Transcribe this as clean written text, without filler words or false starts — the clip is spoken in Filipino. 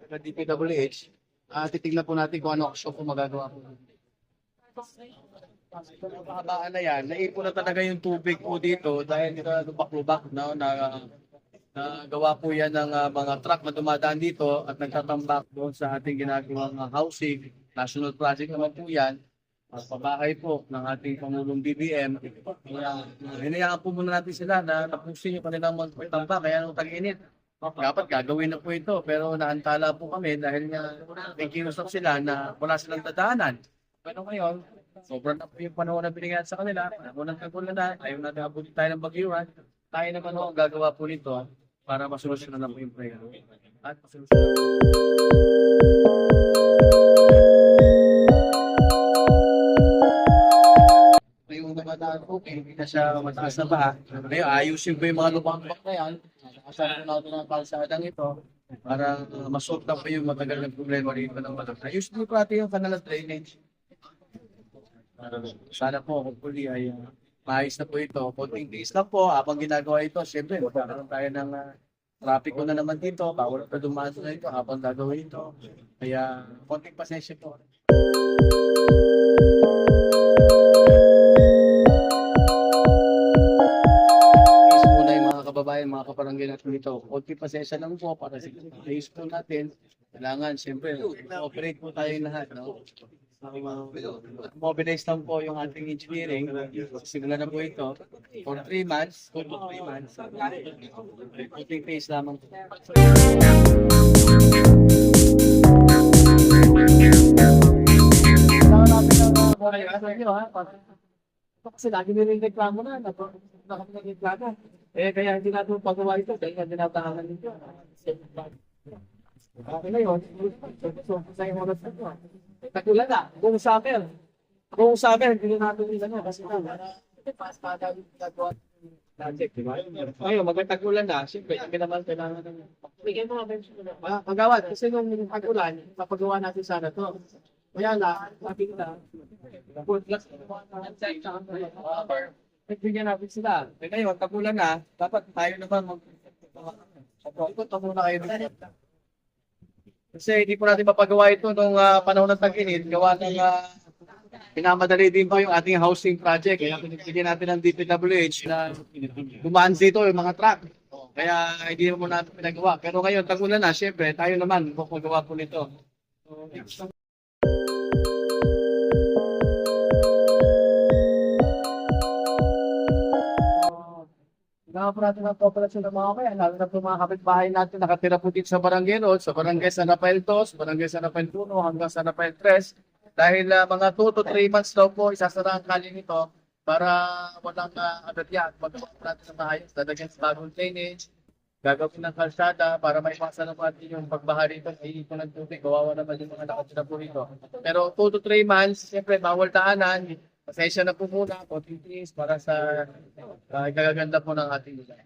Sa DPWH, titignan po natin kung ano action po magagawa po. Kahabaan na yan, naipon na talaga yung tubig po dito dahil lubak-lubak na gawa po yan ng mga truck na dumadaan dito at nagtatambak doon sa ating ginagawang housing. National project naman po yan. Pabahay po ng ating Pangulong BBM. Kaya hinayaan po muna natin sila na tapusin yung kanilang magpatambak kaya nung tag-init. Dapat gagawin na po ito pero naantala po kami dahil nga may kinusap sila na wala silang dadaanan. Pero ngayon, sobrang na po yung panahon na binigyan sa kanila. Panahon ng kagulan na, ayaw natin abutin tayo ng bagyuran. Tayo naman ang gagawa po nito para masolusyonan na po yung prayer. At masolusyonan. Yung dumadaan po, hindi na siya mataas na ba? Ngayon, ayusin po yung mga lubang-lubak na yan. Kasama natin ang kalsadang ito para masolve na po yung matagal na problema rito ng batas. Ayusin po natin yung kanal at drainage. Sana po, hopefully, ay maayos na po ito. Konting tiis lang po, habang ginagawa ito, siyempre, magkakaroon tayo ng trapiko na naman dito. Bawal pa dumaan na ito habang gagawin ito. Kaya, konting pasensya po. Kababayan, mga kaparangay natin dito. Konti pasensya lang po para sa ayos po natin. Kailangan, siyempre, operate po tayo lahat. No? Mobilize lang po yung ating engineering. Sigula na po ito. For 3 months, 2 to 3 months. Konting phase lamang. Kasi lagi nilireklamo na. Nakapagreklamo. Kaya hindi natin pagawa ito dahil hindi natangalan nito. Okay na yun. So, sa yung oras na ito. Tagulan na. Kung summer, hindi natin nila kasi fast pa daw yung gagawa project, di ba? Ngayon, magtagulan na. Siyempre, hindi naman kailangan na. Bigyan mo nga ba pagawad? Kasi nung tagulan, mapagawa natin sana ito. Kaya na, sabi nila, nagbigyan natin sila. Ngayon, tagulan na, dapat tayo naman ikot na muna kayo. Kasi hindi po natin mapagawa ito nung panahon ng tag-init. Gawa ng pinamadali din po yung ating housing project. Kaya pinibigyan natin ng DPWH na dumaan dito yung mga truck. Kaya hindi mo natin pinagawa. Pero ngayon, tagulan na, syempre, tayo naman magpagawa po nito. Nakaparati ng populasyon ng mga kaya, lalo na po mga kapitbahay natin nakatira po dito sa Barangay Road, sa Barangay San Rafael 2, sa Barangay San Rafael 1 hanggang San Rafael 3. Dahil mga 2 to 3 months daw po, isasara ang kali nito para walang aberya. Magawa po natin sa maayos, dadagyan sa bagong drainage, gagawin ng kalsada para may iwasan naman yung pagbaha rito, hindi po ng tubig, kawawa naman yung mga nakatira po rito. Pero 2 to 3 months, siyempre bawal daanan. Pasensya na po muna, konting tiis para sa gagaganda po ng ating lugar.